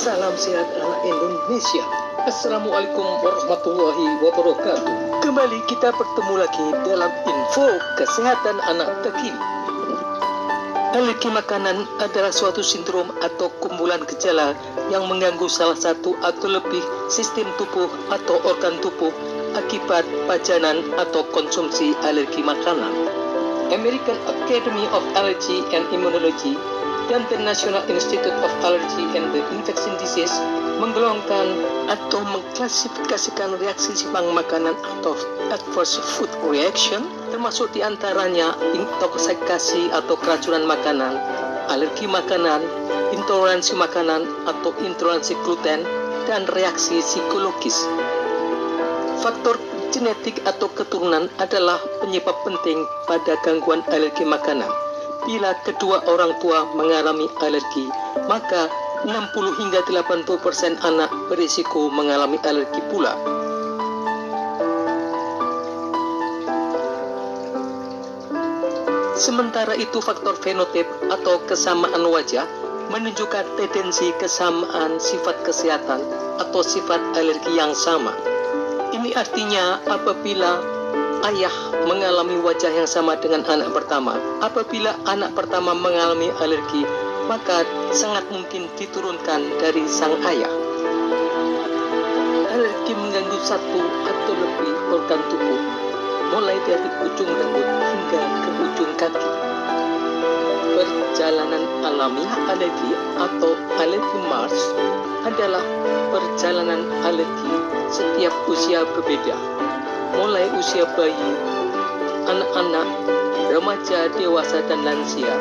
Salam sehat anak Indonesia. Assalamualaikum warahmatullahi wabarakatuh. Kembali kita bertemu lagi dalam info kesehatan anak terkini. Alergi makanan adalah suatu sindrom atau kumpulan gejala yang mengganggu salah satu atau lebih sistem tubuh atau organ tubuh akibat pajanan atau konsumsi alergi makanan. American Academy of Allergy and Immunology dan the National Institute of Allergy and Infectious Disease menggolongkan atau mengklasifikasikan reaksi simpang makanan atau adverse food reaction, termasuk diantaranya intoxikasi atau keracunan makanan, alergi makanan, intoleransi makanan atau intoleransi gluten, dan reaksi psikologis. Faktor genetik atau keturunan adalah penyebab penting pada gangguan alergi makanan. Bila kedua orang tua mengalami alergi, maka 60 hingga 80% anak berisiko mengalami alergi pula. Sementara itu, faktor fenotip atau kesamaan wajah menunjukkan tendensi kesamaan sifat kesehatan atau sifat alergi yang sama. Ini artinya apabila ayah mengalami wajah yang sama dengan anak pertama, apabila anak pertama mengalami alergi, maka sangat mungkin diturunkan dari sang ayah. Alergi mengganggu satu atau lebih organ tubuh, mulai dari ujung rambut hingga ke ujung kaki. Perjalanan alamiah alergi atau alergi Mars adalah perjalanan alergi setiap usia berbeda, mulai usia bayi, anak-anak, remaja, dewasa, dan lansia,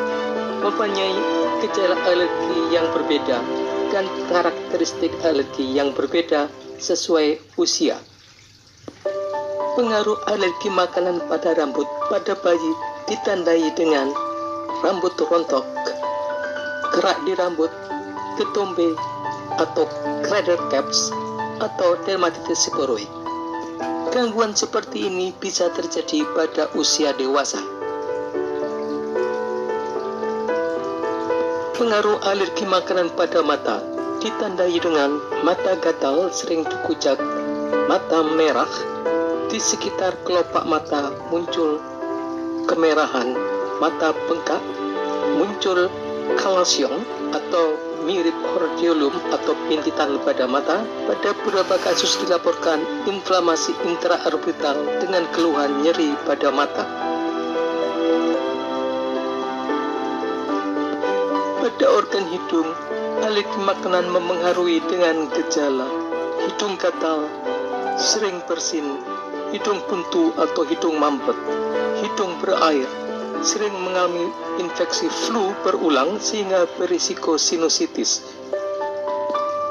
mempunyai gejala alergi yang berbeda dan karakteristik alergi yang berbeda sesuai usia. Pengaruh alergi makanan pada rambut pada bayi ditandai dengan rambut rontok, kerak di rambut, ketombe atau cradle caps, atau dermatitis seborrheic. Gangguan seperti ini bisa terjadi pada usia dewasa. Pengaruh alergi makanan pada mata ditandai dengan mata gatal sering dikucak, mata merah, di sekitar kelopak mata muncul kemerahan, mata bengkak, muncul kalsium atau mirip hordeolum atau bintitan pada mata. Pada beberapa kasus dilaporkan inflamasi intraorbital dengan keluhan nyeri pada mata. Pada organ hidung, alergi makanan memengaruhi dengan gejala hidung gatal, sering bersin, hidung buntu atau hidung mampet, hidung berair, sering mengalami infeksi flu berulang sehingga berisiko sinusitis.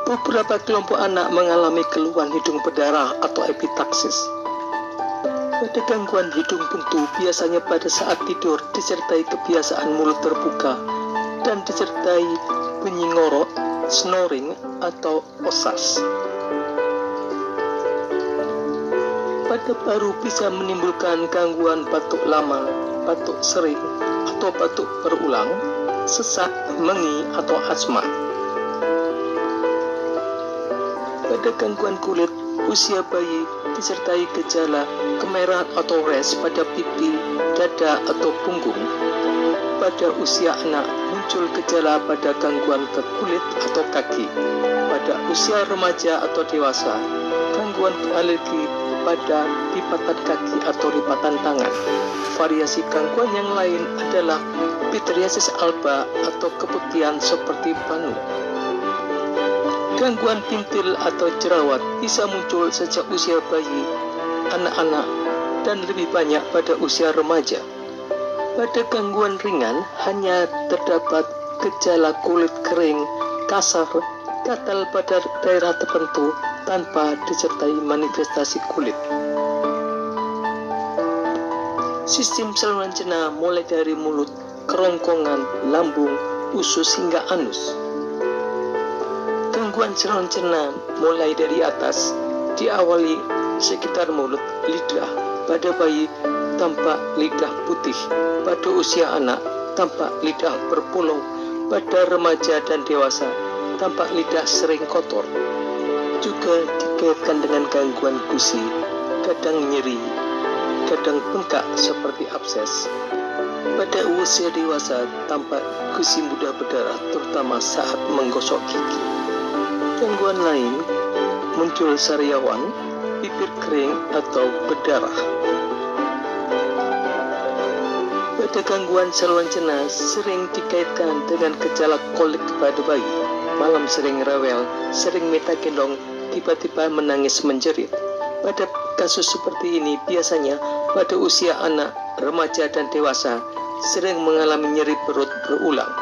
Beberapa kelompok anak mengalami keluhan hidung berdarah atau epitaksis. Pada gangguan hidung buntu biasanya pada saat tidur disertai kebiasaan mulut terbuka dan disertai bunyi ngorok, snoring atau osas. Pada paru bisa menimbulkan gangguan batuk lama, batuk sering, atau batuk berulang, sesak, mengi, atau asma. Pada gangguan kulit, usia bayi disertai gejala kemerahan atau rash pada pipi, dada, atau punggung. Pada usia anak, muncul gejala pada gangguan ke kulit atau kaki. Pada usia remaja atau dewasa, gangguan alergi pada lipatan kaki atau lipatan tangan. Variasi gangguan yang lain adalah pityriasis alba atau keputihan seperti panu. Gangguan pintil atau jerawat bisa muncul sejak usia bayi, anak-anak, dan lebih banyak pada usia remaja. Pada gangguan ringan hanya terdapat gejala kulit kering, kasar, gatal pada daerah tertentu tanpa disertai manifestasi kulit. Sistem saluran cerna mulai dari mulut, kerongkongan, lambung, usus hingga anus. Gangguan saluran cerna mulai dari atas diawali sekitar mulut, lidah. Pada bayi tampak lidah putih, pada usia anak tampak lidah berpulung, pada remaja dan dewasa tampak lidah sering kotor. Juga dikaitkan dengan gangguan gusi, kadang nyeri, kadang bengkak seperti abses. Pada usia dewasa, tampak gusi mudah berdarah, terutama saat menggosok gigi. Gangguan lain muncul sariawan, bibir kering atau berdarah. Pada gangguan saluran cerna sering dikaitkan dengan gejala kolik pada bayi. Malam sering rewel, sering minta gendong, tiba-tiba menangis menjerit. Pada kasus seperti ini biasanya pada usia anak, remaja dan dewasa sering mengalami nyeri perut berulang.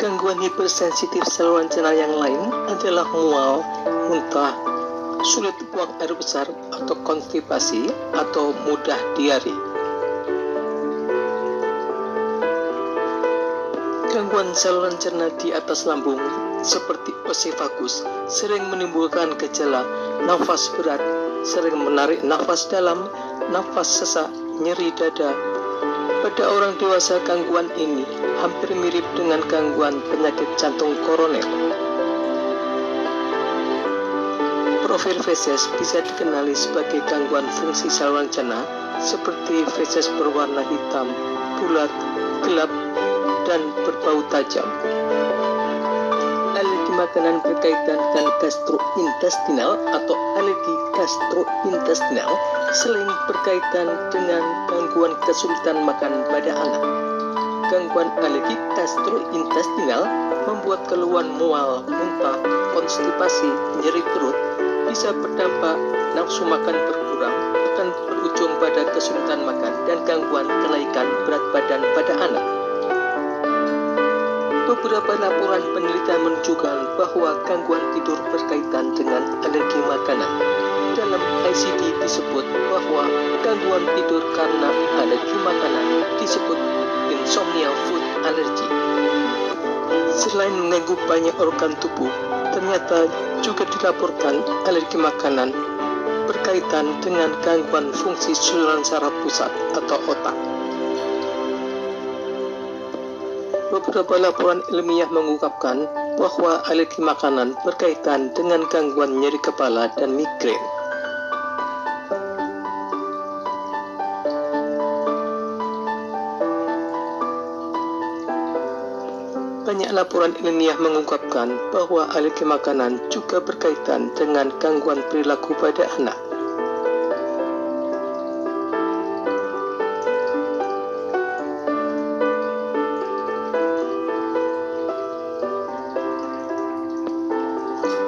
Gangguan hipersensitif saluran cerna yang lain adalah mual, muntah, sulit buang air besar atau konstipasi atau mudah diare. Gangguan saluran cerna di atas lambung seperti oesophagus sering menimbulkan gejala nafas berat, sering menarik nafas dalam, nafas sesak, nyeri dada. Pada orang dewasa gangguan ini hampir mirip dengan gangguan penyakit jantung koroner. Profil feses bisa dikenali sebagai gangguan fungsi saluran cerna seperti feses berwarna hitam, bulat, gelap, dan berbau tajam. Alergi makanan berkaitan dengan gastrointestinal atau alergi gastrointestinal sering berkaitan dengan gangguan kesulitan makan pada anak. Gangguan alergi gastrointestinal membuat keluhan mual, muntah, konstipasi, nyeri perut, bisa berdampak nafsu makan berkurang, akan berujung pada kesulitan makan dan gangguan kenaikan berat badan pada anak. Beberapa laporan penelitian menunjukkan bahwa gangguan tidur berkaitan dengan alergi makanan. Dalam ICD disebut bahwa gangguan tidur karena alergi makanan disebut insomnia food allergy. Selain mengganggu banyak organ tubuh, ternyata juga dilaporkan alergi makanan berkaitan dengan gangguan fungsi saluran saraf pusat atau otak. Beberapa laporan ilmiah mengungkapkan bahwa alergi makanan berkaitan dengan gangguan nyeri kepala dan migrain. Banyak laporan ilmiah mengungkapkan bahwa alergi makanan juga berkaitan dengan gangguan perilaku pada anak.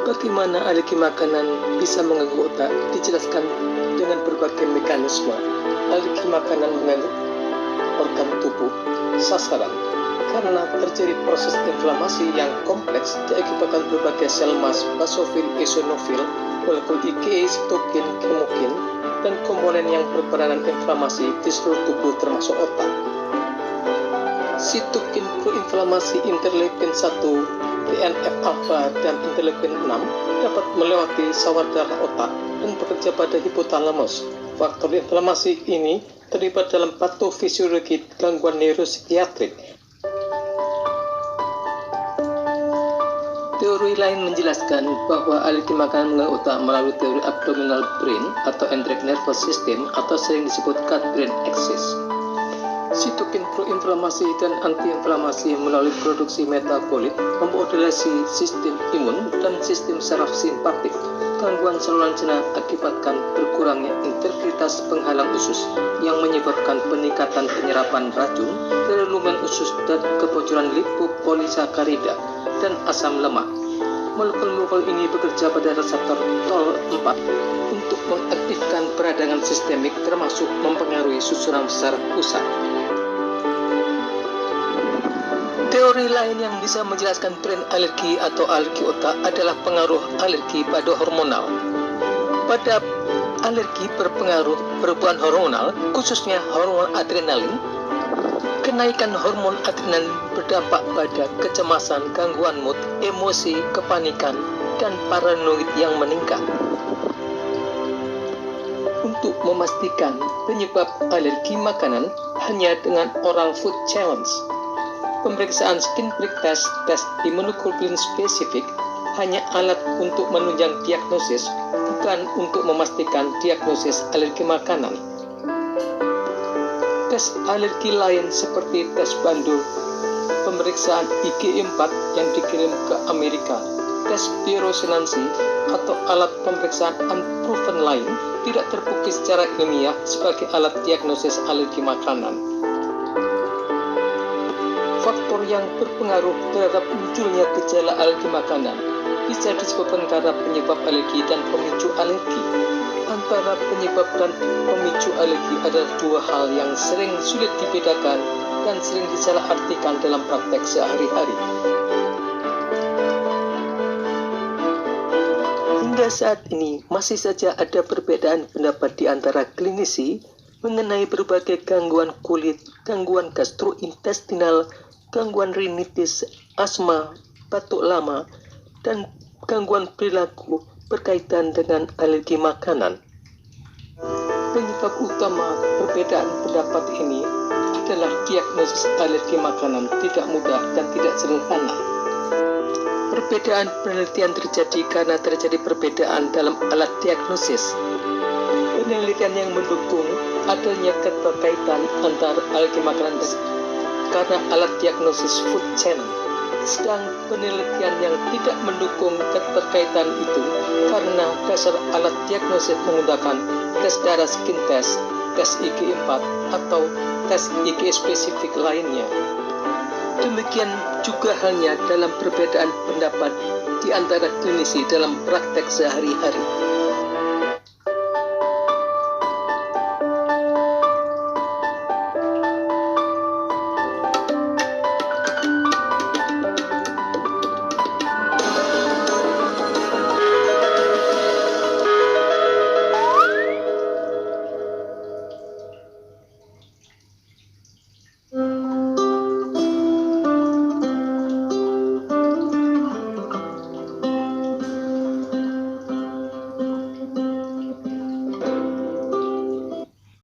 Bagaimana alergi makanan bisa mengganggu otak dijelaskan dengan berbagai mekanisme. Alergi makanan mengganggu organ tubuh sasaran karena terjadi proses inflamasi yang kompleks diakibatkan berbagai sel emas, basofil, eosinofil, molekul IgE, sitokin, kemokin, dan komponen yang berperanan inflamasi di seluruh tubuh termasuk otak. Sitokin proinflamasi interleukin 1, TNF-alpha dan interleukin 6 dapat melewati sawar darah otak dan bekerja pada hipotalamus. Faktor inflamasi ini terlibat dalam patofisiologi gangguan neuropsikiatrik. Teori lain menjelaskan bahwa alergi makanan mengganggu otak melalui teori abdominal brain atau enteric nervous system atau sering disebut gut-brain axis. Sitokin proinflamasi dan antiinflamasi melalui produksi metabolit memodulasi sistem imun dan sistem saraf simpatik. Gangguan saluran cerna akibatkan berkurangnya integritas penghalang usus yang menyebabkan peningkatan penyerapan racun dari lumen usus dan kebocoran lipopolisakarida dan asam lemak. Molekul-molekul ini bekerja pada reseptor TOL4 untuk mengaktifkan peradangan sistemik termasuk mempengaruhi susunan saraf pusat. Teori lain yang bisa menjelaskan tren alergi atau alergi otak adalah pengaruh alergi pada hormonal. Pada alergi berpengaruh perubahan hormonal, khususnya hormon adrenalin. Kenaikan hormon adrenalin berdampak pada kecemasan, gangguan mood, emosi, kepanikan, dan paranoid yang meningkat. Untuk memastikan penyebab alergi makanan hanya dengan oral food challenge, Pemeriksaan skin prick test, tes immunoglobulin spesifik, hanya alat untuk menunjang diagnosis, bukan untuk memastikan diagnosis alergi makanan. Tes alergi lain seperti tes Bandul, pemeriksaan IgE4 yang dikirim ke Amerika, tes bioresonansi, atau alat pemeriksaan unproven lain tidak terbukti secara ilmiah sebagai alat diagnosis alergi makanan. Faktor yang berpengaruh terhadap munculnya gejala alergi makanan bisa disebabkan karena penyebab alergi dan pemicu alergi. Antara penyebab dan pemicu alergi adalah dua hal yang sering sulit dibedakan dan sering disalahartikan dalam praktek sehari-hari. Hingga saat ini masih saja ada perbedaan pendapat di antara klinisi mengenai berbagai gangguan kulit, gangguan gastrointestinal, gangguan rinitis, asma, batuk lama, dan gangguan perilaku berkaitan dengan alergi makanan. Penyebab utama perbedaan pendapat ini adalah diagnosis alergi makanan tidak mudah dan tidak sederhana. Perbedaan penelitian terjadi karena terjadi perbedaan dalam alat diagnosis. Penelitian yang mendukung adanya keterkaitan antara alergi makanan karena alat diagnosis food chain, sedang penelitian yang tidak mendukung keterkaitan itu karena dasar alat diagnosis menggunakan tes darah skin test, tes IgE4, atau tes IgE spesifik lainnya. Demikian juga halnya dalam perbedaan pendapat di antara klinisi dalam praktek sehari-hari.